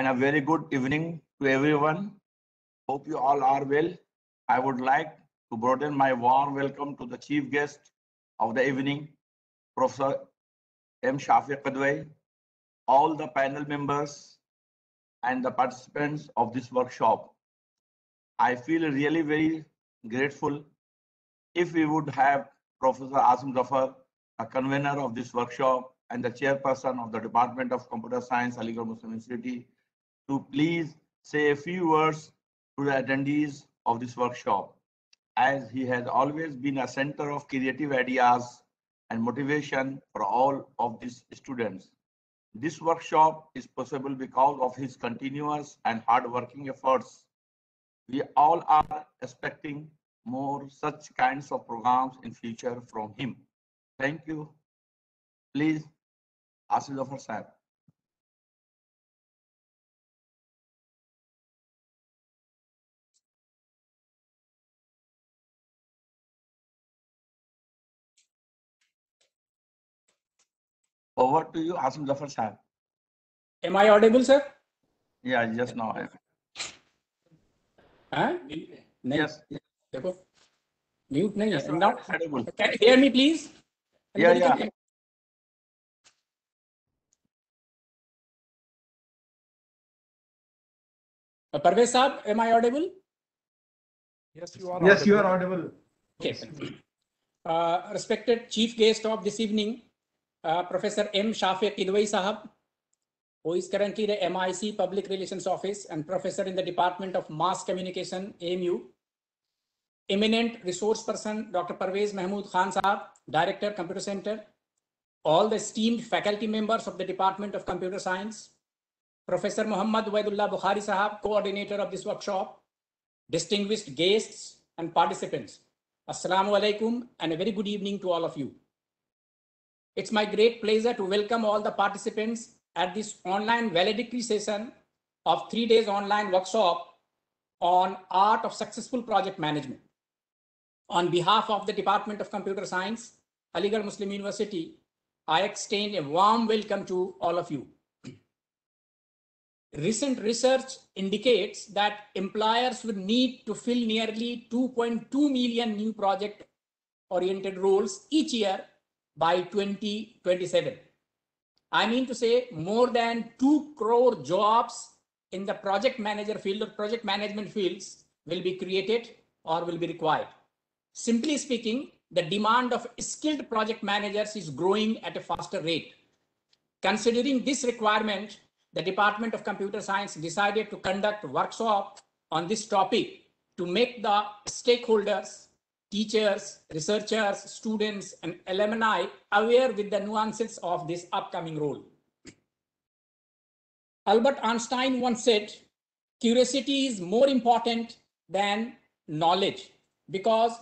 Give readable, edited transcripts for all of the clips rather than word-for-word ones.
and a very good evening to everyone. Hope you all are well. I would like to broaden my warm welcome to the chief guest of the evening, Professor M. Shafiq Qadwai, all the panel members and the participants of this workshop. I feel really very grateful if we would have Professor Asim Zafar, a convener of this workshop and the chairperson of the Department of Computer Science, Aligarh Muslim University, to please say a few words to the attendees of this workshop, as he has always been a center of creative ideas and motivation for all of these students. This workshop is possible because of his continuous and hard-working efforts. We all are expecting more such kinds of programs in future from him. Thank you. Please, Asim Zafar sir. Over to you, Asim Zafar sir. Am I audible, sir? Yeah, just now I am. Huh? Yes. देखो, mute नहीं Yes, है. you Now, are audible. can you hear me, please? Yeah, Anybody yeah. can- Parvez Saab, am I audible? Yes, you are Yes, audible. you are audible. Okay. Respected chief guest of this evening, Professor M. Shafiq Qadwai Sahab, who is currently the MIC Public Relations Office and professor in the Department of Mass Communication, AMU. Eminent resource person, Dr. Parvez Mahmood Khan Sahab, Director, Computer Center. All the esteemed faculty members of the Department of Computer Science. Professor Muhammad Waidullah Bukhari Sahab, coordinator of this workshop. Distinguished guests and participants. Assalamu alaikum and a very good evening to all of you. It's my great pleasure to welcome all the participants at this online valedictory session of 3 days online workshop on art of successful project management. On behalf of the Department of Computer Science, Aligarh Muslim University, I extend a warm welcome to all of you. Recent research indicates that employers would need to fill nearly 2.2 million new project-oriented roles each year by 2027. I mean to say more than 2 crore jobs in the project manager field or project management fields will be created or will be required. Simply speaking, the demand of skilled project managers is growing at a faster rate. Considering this requirement, the Department of Computer Science decided to conduct a workshop on this topic to make the stakeholders, teachers, researchers, students, and alumni aware with the nuances of this upcoming role. Albert Einstein once said, curiosity is more important than knowledge because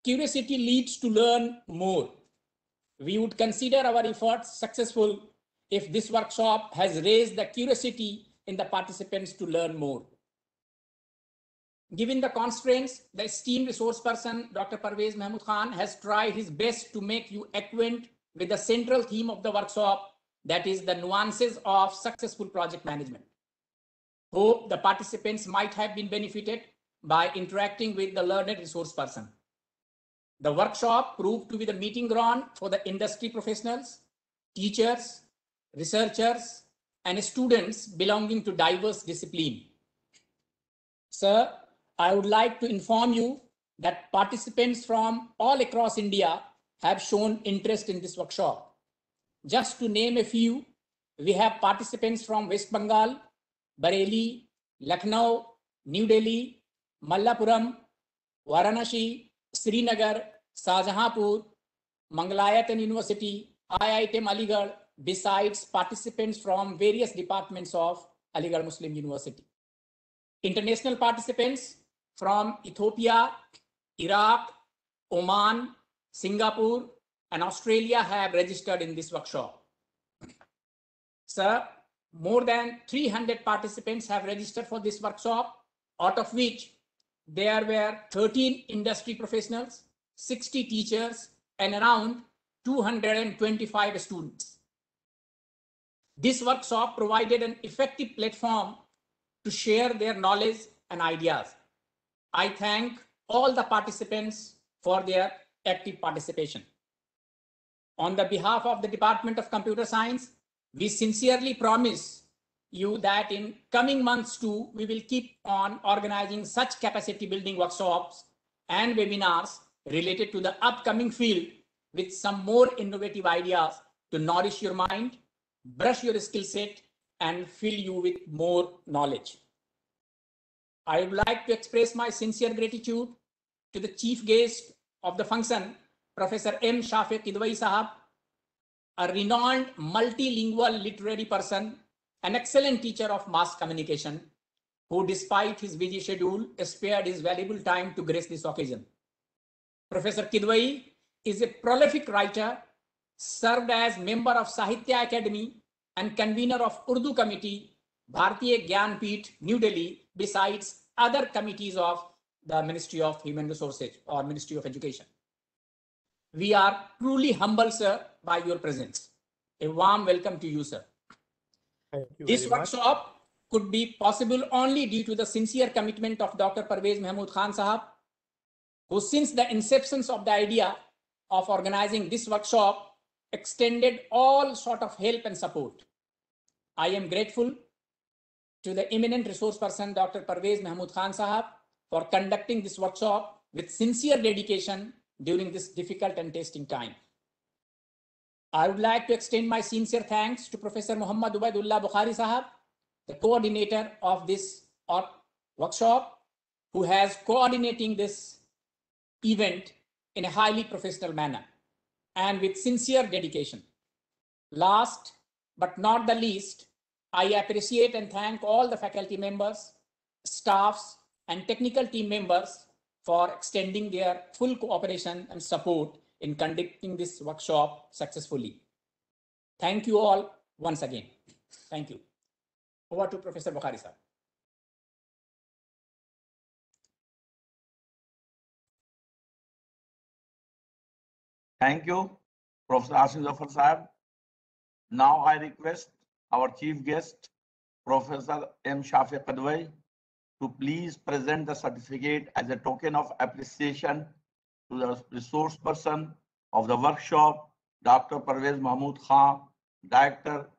curiosity leads to learn more. We would consider our efforts successful if this workshop has raised the curiosity in the participants to learn more. Given the constraints, the esteemed resource person, Dr. Parvez Mahmood Khan, has tried his best to make you acquainted with the central theme of the workshop, that is the nuances of successful project management. Hope the participants might have been benefited by interacting with the learned resource person. The workshop proved to be the meeting ground for the industry professionals, teachers, researchers, and students belonging to diverse disciplines. Sir, I would like to inform you that participants from all across India have shown interest in this workshop. Just to name a few, we have participants from West Bengal, Bareilly, Lucknow, New Delhi, Mallapuram, Varanasi, Srinagar, Shahjahanpur, Mangalayatan University, IITM Aligarh, besides participants from various departments of Aligarh Muslim University. International participants from Ethiopia, Iraq, Oman, Singapore, and Australia have registered in this workshop. Sir, more than 300 participants have registered for this workshop, out of which there were 13 industry professionals, 60 teachers, and around 225 students. This workshop provided an effective platform to share their knowledge and ideas. I thank all the participants for their active participation. On the behalf of the Department of Computer Science, we sincerely promise you that in coming months too, we will keep on organizing such capacity building workshops and webinars related to the upcoming field with some more innovative ideas to nourish your mind, brush your skill set, and fill you with more knowledge. I would like to express my sincere gratitude to the chief guest of the function, Professor M. Shafiq Kidwai Sahab, a renowned multilingual literary person, an excellent teacher of mass communication, who despite his busy schedule spared his valuable time to grace this occasion. Professor Kidwai is a prolific writer, served as member of Sahitya Academy and convener of Urdu Committee, Bharatiya Gyan Peeth, New Delhi, besides other committees of the Ministry of Human Resources or Ministry of Education. We are truly humbled, sir, by your presence. A warm welcome to you, sir. Thank you This very much. workshop could be possible only due to the sincere commitment of Dr. Parvez Mahmood Khan Sahab, who since the inception of the idea of organizing this workshop extended all sort of help and support. I am grateful to the eminent resource person, Dr. Parvez Mahmood Khan Sahab, for conducting this workshop with sincere dedication during this difficult and testing time. I would like to extend my sincere thanks to Professor Muhammad Ubaidullah Bukhari Sahab, the coordinator of this workshop, who has coordinating this event in a highly professional manner and with sincere dedication. Last but not the least, I appreciate and thank all the faculty members, staffs, and technical team members for extending their full cooperation and support in conducting this workshop successfully. Thank you all once again. Thank you. Over to Professor Bukhari sir. Thank you, Professor Asim Zafar Sahab. Now I request our chief guest, Professor M. Shafiq Kidwai, to please present the certificate as a token of appreciation to the resource person of the workshop, Dr. Parvez Mahmood Khan, Director,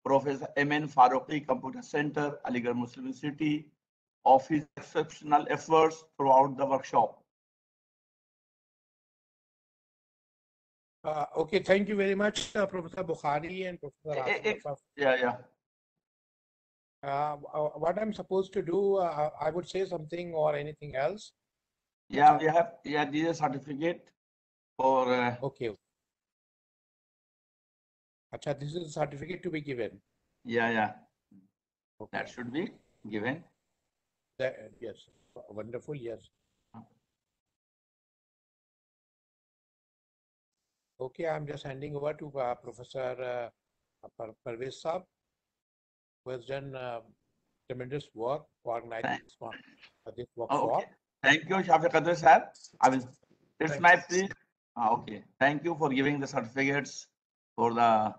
Professor M.N. Farooqi Computer Center, Aligarh Muslim University, of his exceptional efforts throughout the workshop. Okay, thank you very much, Professor Bukhari and Professor Asim Zafar. Yeah. What I'm supposed to do, I would say something or anything else. Yeah, we have, this is a certificate for. Okay. Acha, this is a certificate to be given. Yeah. Okay. That should be given. Yes, wonderful, yes. Okay, I'm just handing over to Professor Parvez Saab, who has done tremendous work organizing this workshop. Okay. Thank you, Shafiq Kidwai sir. It's my pleasure. Okay. Thank you for giving the certificates for the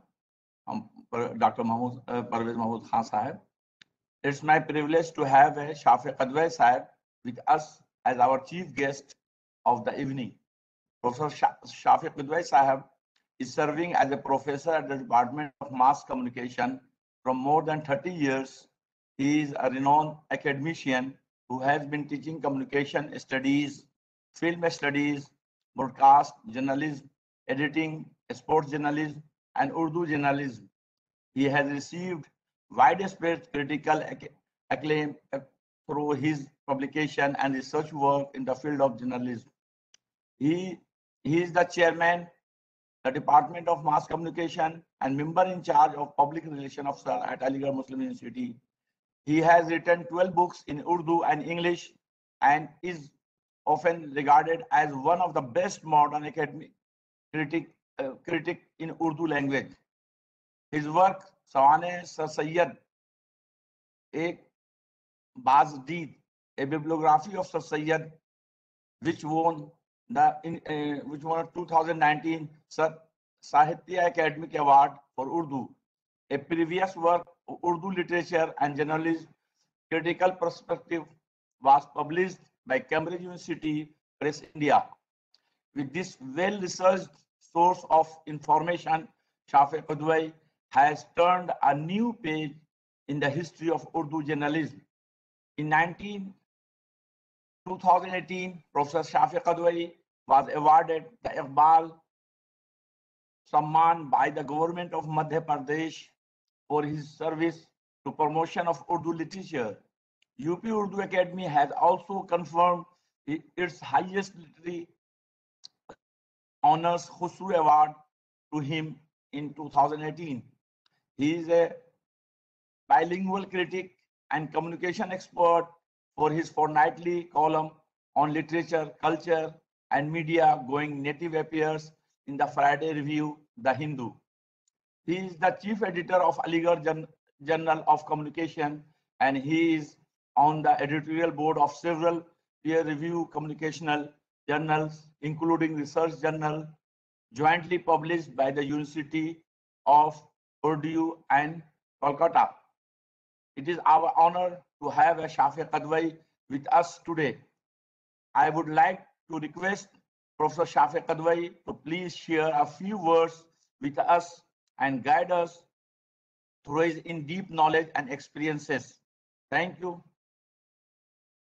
Dr. Parvez Mahmood Khan Sahib. It's my privilege to have Shafiq Kidwai Sahib with us as our chief guest of the evening. Professor Shafiq Kidwai Sahib is serving as a professor at the Department of Mass Communication from more than 30 years. He is a renowned academician who has been teaching communication studies, film studies, broadcast journalism, editing, sports journalism, and Urdu journalism. He has received widespread critical acclaim through his publication and research work in the field of journalism. He is the chairman, the Department of Mass Communication, and member in charge of public relations officer at Aligarh Muslim University. He has written 12 books in Urdu and English and is often regarded as one of the best modern academic critic in Urdu language. His work, Sawane Sir Sayyid, Ek Bazdeed, a bibliography of Sir Sayyid, which won the 2019 Sahitya Academic Award for Urdu, A previous work, Urdu Literature and Journalism, Critical Perspective, was published by Cambridge University Press India. With this well-researched source of information, Shafiq Qudwai has turned a new page in the history of Urdu journalism. In 2018, Professor Shafiq Qudwai was awarded the Iqbal Samman by the government of Madhya Pradesh for his service to promotion of Urdu literature. UP Urdu Academy has also confirmed its highest literary honors Khusru Award to him in 2018. He is a bilingual critic and communication expert for his fortnightly column on literature, culture, and media going native appears in the Friday Review, The Hindu. He is the chief editor of Aligarh Journal of Communication, and he is on the editorial board of several peer-review communicational journals, including Research Journal, jointly published by the University of Urdu and Kolkata. It is our honor to have a Shafiq Qudwai with us today. I would like to request Professor Shafiq Qudwai to please share a few words with us and guide us through his in-deep knowledge and experiences. Thank you.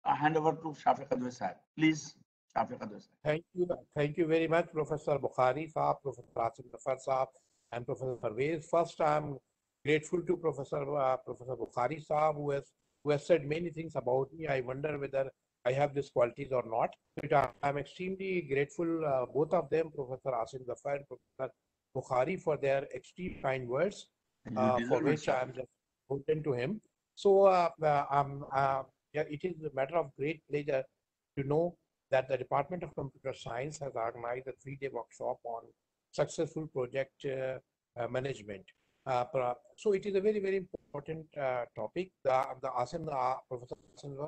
I hand over to Shafiq Qudwai sir. Please, Shafiq Qudwai sir. Thank you very much, Professor Bukhari Saab, Professor Asim Zafar Saab, and Professor Parvez. First, I'm grateful to Professor Bukhari Saab, who has said many things about me. I wonder whether I have these qualities or not. But I'm extremely grateful, both of them, Professor Asim Zafar and Professor Bukhari, for their extreme kind words, for which I'm just grateful to him. So yeah, it is a matter of great pleasure to know that the Department of Computer Science has organized a 3-day workshop on successful project management. So it is a very, very important topic. Professor Asim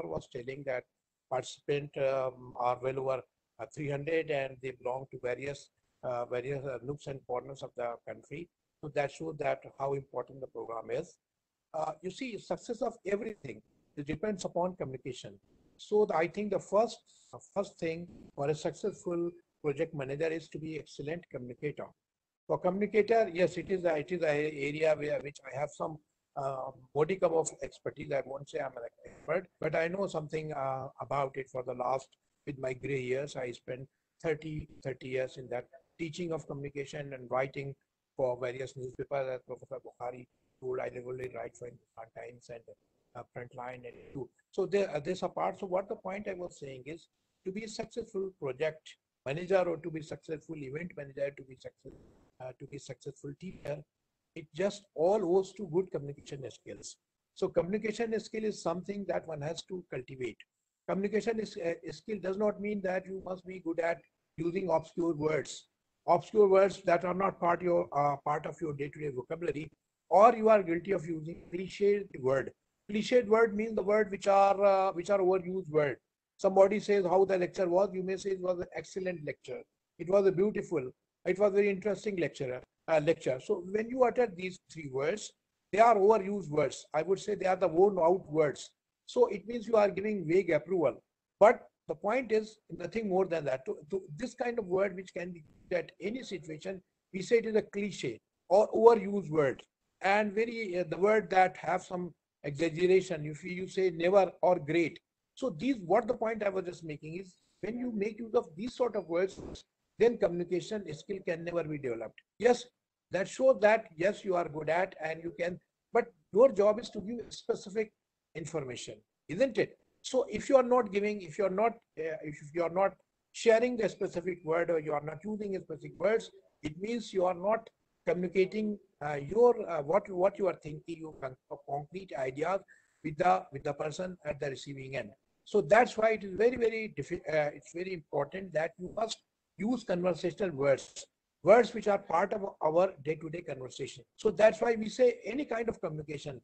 was telling that participants are well over 300, and they belong to various nooks and corners of the country. So that shows that how important the program is. You see, success of everything, it depends upon communication. So I think the first thing for a successful project manager is to be excellent communicator. For communicator, yes, it is an area which I have some modicum of expertise. I won't say I'm an expert, but I know something about it. For the last, with my gray years, I spent 30 years in that, teaching of communication and writing for various newspapers, as Professor Bukhari told. I regularly write for Hindustan Times and Frontline and too. So there's a part. So what the point I was saying is, to be a successful project manager or to be successful event manager, to be successful teacher, it just all owes to good communication skills. So communication skill is something that one has to cultivate. Communication skill does not mean that you must be good at using obscure words that are not part of your day-to-day vocabulary, or you are guilty of using cliched word. Cliched word means the word which are overused word. Somebody says how the lecture was, you may say it was an excellent lecture. It was a beautiful. It was a very interesting lecture. So when you utter these 3 words, they are overused words. I would say they are the worn out words. So it means you are giving vague approval. But the point is nothing more than that. To this kind of word which can be used at any situation, we say it is a cliche or overused word. And the word that have some exaggeration, if you say never or great. So what the point I was just making is, when you make use of these sort of words, then communication skill can never be developed. Yes, that shows that yes, you are good at and you can, but your job is to give specific information, isn't it? So if you are not sharing the specific word, or you are not using specific words, it means you are not communicating what you are thinking, your concrete ideas with the person at the receiving end. So that's why it is it's very important that you must use conversational words which are part of our day-to-day conversation. So that's why we say any kind of communication,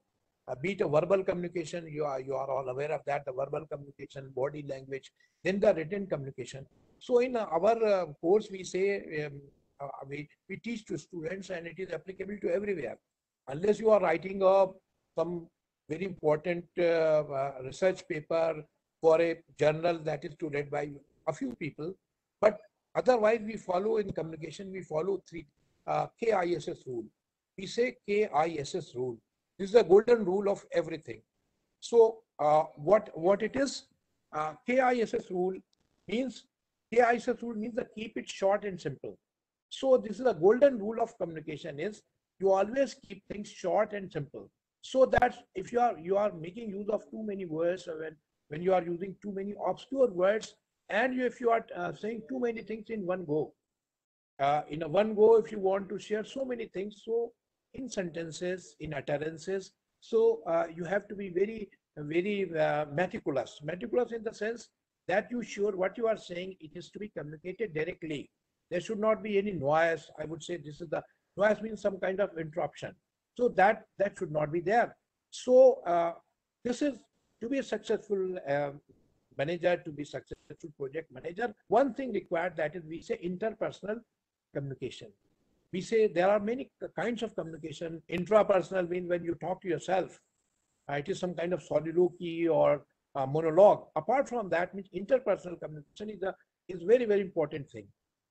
be it a verbal communication, you are all aware of that, the verbal communication, body language, then the written communication. So in our course, we say we teach to students, and it is applicable to everywhere. unless you are writing some very important research paper for a journal that is to read by a few people. But otherwise, we follow in communication, we follow three KISS rule. We say KISS rule. This is the golden rule of everything. So what it is, KISS rule means, that keep it short and simple. So this is a golden rule of communication, is you always keep things short and simple. So that if you are making use of too many words, or when you are using too many obscure words, and if you are saying too many things in one go, if you want to share so many things, so in sentences, in utterances, so you have to be very, very meticulous. Meticulous in the sense that you sure what you are saying, it is to be communicated directly. There should not be any noise. I would say this is the noise means some kind of interruption. So that should not be there. So this is to be a successful manager, to be successful project manager. One thing required, that is we say interpersonal communication. We say there are many kinds of communication. Intrapersonal means when you talk to yourself. It is some kind of soliloquy or monologue. Apart from that, means interpersonal communication is very, very important thing.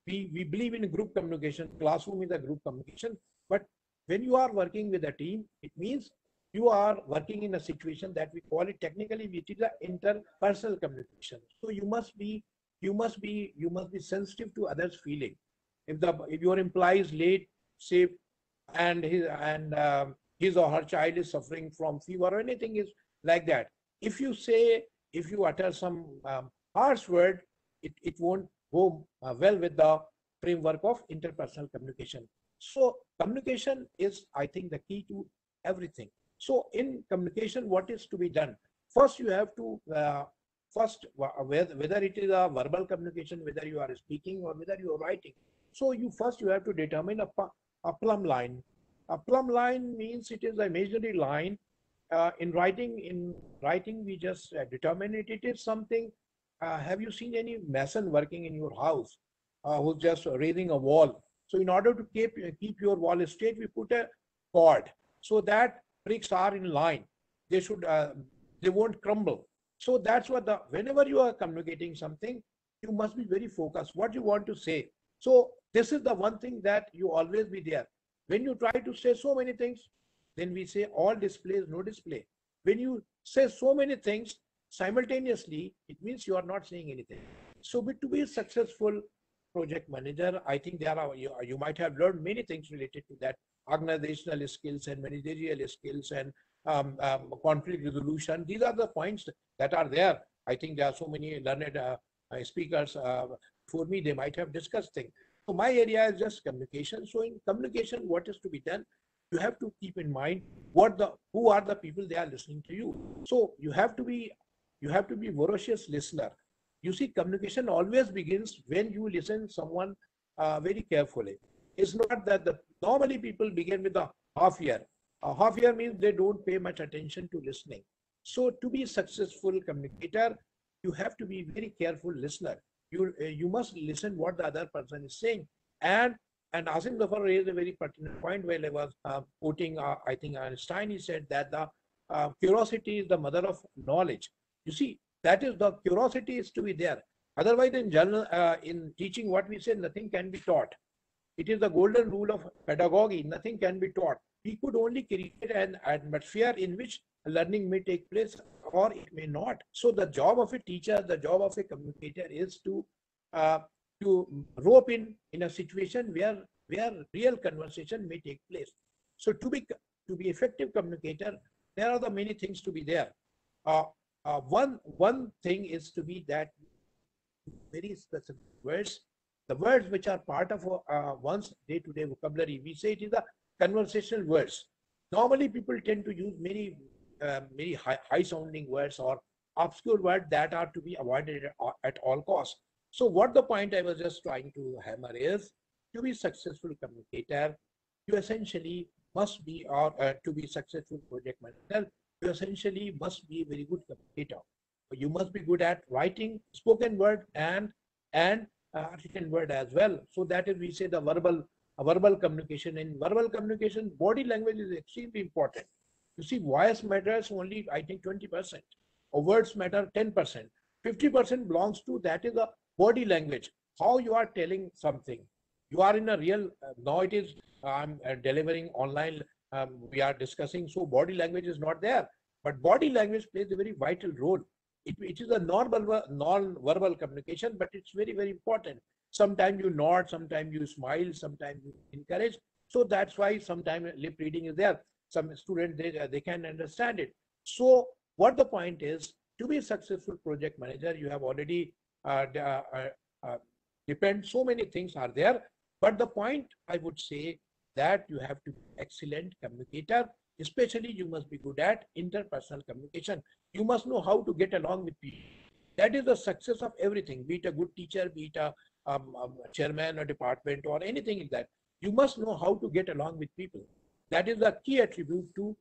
We believe in group communication. Classroom is a group communication. But when you are working with a team, it means you are working in a situation that we call it technically, which is a interpersonal communication. So you must be sensitive to others' feeling. If your employee is late, say, and his or her child is suffering from fever or anything is like that, if you utter some harsh word, it won't go well with the framework of interpersonal communication. So communication is, I think, the key to everything. So in communication, what is to be done? First, you have to whether it is a verbal communication, whether you are speaking or whether you are writing. So you have to determine a plumb line. A plumb line means it is a imaginary line. In writing, we just determine it. It is something. Have you seen any mason working in your house who's just raising a wall? So in order to keep your wall straight, we put a cord so that bricks are in line. They won't crumble. So that's what whenever you are communicating something, you must be very focused what you want to say. So this is the one thing that you always be there. When you try to say so many things, then we say all displays, no display. When you say so many things simultaneously, it means you are not saying anything. So to be a successful project manager, I think you might have learned many things related to that: organizational skills and managerial skills and conflict resolution. These are the points that are there. I think there are so many learned speakers for me, they might have discussed things. So my area is just communication. So in communication, what is to be done? You have to keep in mind who are the people they are listening to you. So you have to be voracious listener. You see, communication always begins when you listen someone very carefully. It's not that normally people begin with a half ear. A half ear means they don't pay much attention to listening. So to be a successful communicator, you have to be very careful listener. You must listen what the other person is saying. And Asim Zafar raised a very pertinent point while I was quoting, I think Einstein. He said that the curiosity is the mother of knowledge. You see, that is, the curiosity is to be there. Otherwise, in teaching, what we say, nothing can be taught. It is the golden rule of pedagogy. Nothing can be taught. We could only create an atmosphere in which learning may take place or it may not. So the job of a teacher, the job of a communicator is to rope in a situation where real conversation may take place. So to be effective communicator, there are the many things to be there. One thing is to be that very specific words, the words which are part of one's day-to-day vocabulary. We say it is the conversational words. Normally, people tend to use many high-sounding words or obscure words that are to be avoided at all costs. So what the point I was just trying to hammer is, to be successful communicator, you essentially must be, or to be successful project manager, you essentially must be a very good communicator. You must be good at writing, spoken word, and written word as well. So that is, we say, the verbal verbal communication. In verbal communication, body language is extremely important. You see, voice matters only, I think, 20%. Or words matter 10%. 50% belongs to that is a body language. How you are telling something. You are in a real, now it is, I'm delivering online, we are discussing, so body language is not there. But body language plays a very vital role. It is a non-verbal communication, but it's very, very important. Sometimes you nod, sometimes you smile, sometimes you encourage. So that's why sometimes lip reading is there. Some students, they can understand it. So what the point is, to be a successful project manager, you have already depend, so many things are there. But the point I would say that you have to be excellent communicator, especially you must be good at interpersonal communication. You must know how to get along with people. That is the success of everything, be it a good teacher, be it a chairman or department or anything like that. You must know how to get along with people. That is the key attribute to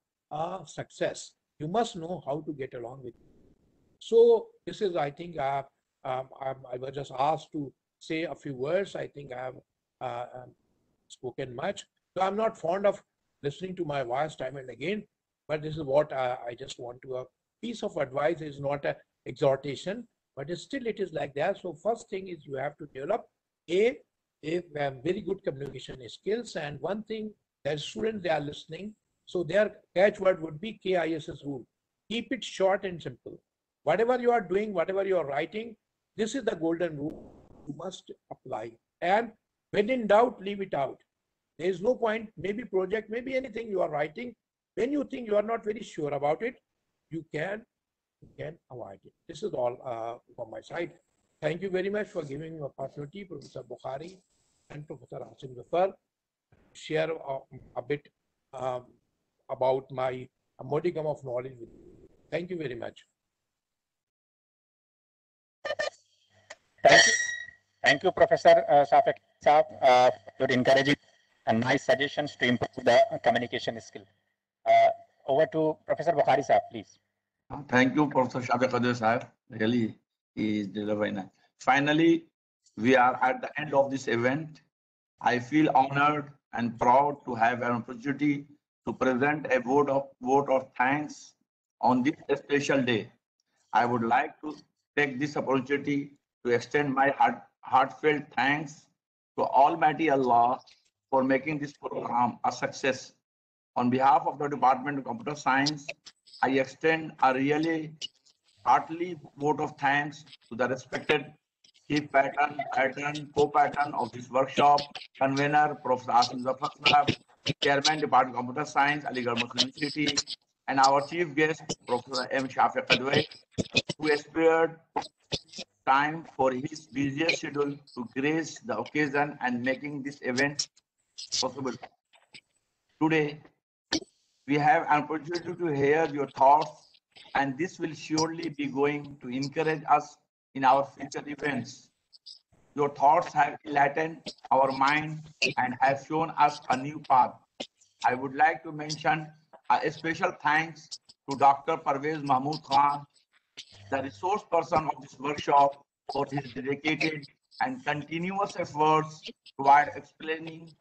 success. You must know how to get along with people. So this is, I think, I was just asked to say a few words. I think I have spoken much. So I'm not fond of listening to my voice time and again, but this is what I just want to, a piece of advice is not an exhortation, but still it is like that. So first thing is you have to develop a very good communication skills. And one thing that students, they are listening, so their catchword would be KISS rule. Keep it short and simple. Whatever you are doing, whatever you are writing, this is the golden rule you must apply. And when in doubt, leave it out. There is no point, maybe project, maybe anything you are writing. When you think you are not very sure about it, you can avoid it. This is all from my side. Thank you very much for giving me opportunity, Professor Bukhari and Professor Asim Zafar, share a bit about my modicum of knowledge with you. Thank you very much. Thank you, Professor Shafik Saab, for encouraging and nice suggestions to improve the communication skill. Over to Professor Bukhari Saab, please. Thank you, Professor Shafiq Qadir Sahib. Really, he is delivering. Finally, we are at the end of this event. I feel honored and proud to have an opportunity to present a vote of thanks on this special day. I would like to take this opportunity to extend my heartfelt thanks to Almighty Allah for making this program a success. On behalf of the Department of Computer Science, I extend a really heartily vote of thanks to the respected chief co-pattern of this workshop, convener, Professor Asim Zafar Sahab, Chairman, Department of Computer Science, Aligarh Muslim University, and our chief guest, Professor M. Shafiq Qadir, who has spared time for his busy schedule to grace the occasion and making this event possible. Today, we have an opportunity to hear your thoughts, and this will surely be going to encourage us in our future events. Your thoughts have enlightened our mind and have shown us a new path. I would like to mention a special thanks to Dr. Parvez Mahmood Khan, the resource person of this workshop, for his dedicated and continuous efforts toward explaining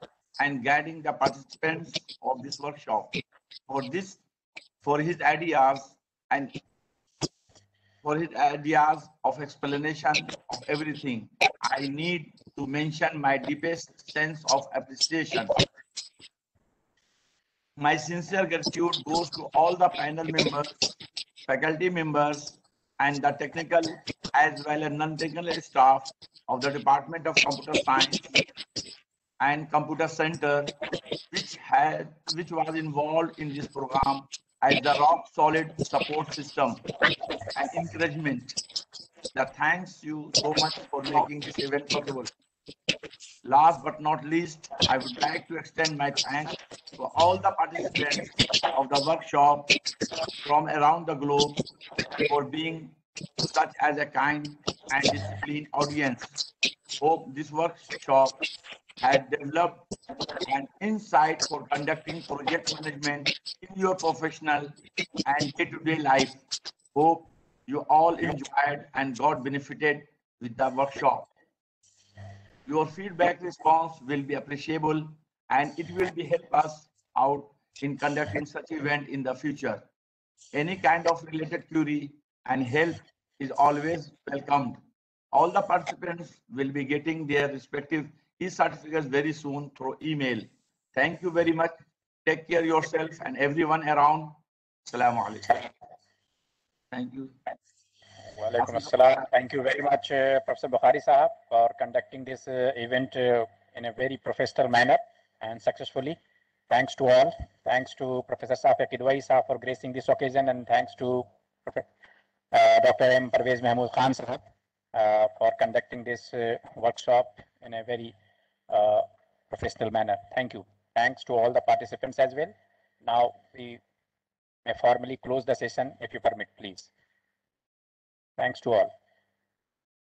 and guiding the participants of this workshop. For his ideas of explanation of everything, I need to mention my deepest sense of appreciation. My sincere gratitude goes to all the panel members, faculty members, and the technical as well as non-technical staff of the Department of Computer Science and Computer Center, which was involved in this program as the rock solid support system and encouragement. Thanks you so much for making this event possible. Last but not least, I would like to extend my thanks to all the participants of the workshop from around the globe for being such as a kind and disciplined audience. Hope this workshop had developed an insight for conducting project management in your professional and day-to-day life. Hope you all enjoyed and got benefited with the workshop. Your feedback response will be appreciable and it will be help us out in conducting such event in the future. Any kind of related query and help is always welcomed. All the participants will be getting their respective e-certificates very soon through email. Thank you very much. Take care yourself and everyone around. Assalamu alaikum. Thank you. Walaikum assalam. Thank you very much, Professor Bukhari Sahab, for conducting this event in a very professional manner and successfully. Thanks to all. Thanks to Professor Safia Kidwai Sahab for gracing this occasion, and thanks to Dr. M. Parvez Mahmood Khan Sahab for conducting this workshop in a very professional manner. Thank you. Thanks to all the participants as well. Now we may formally close the session, if you permit, please. Thanks to all.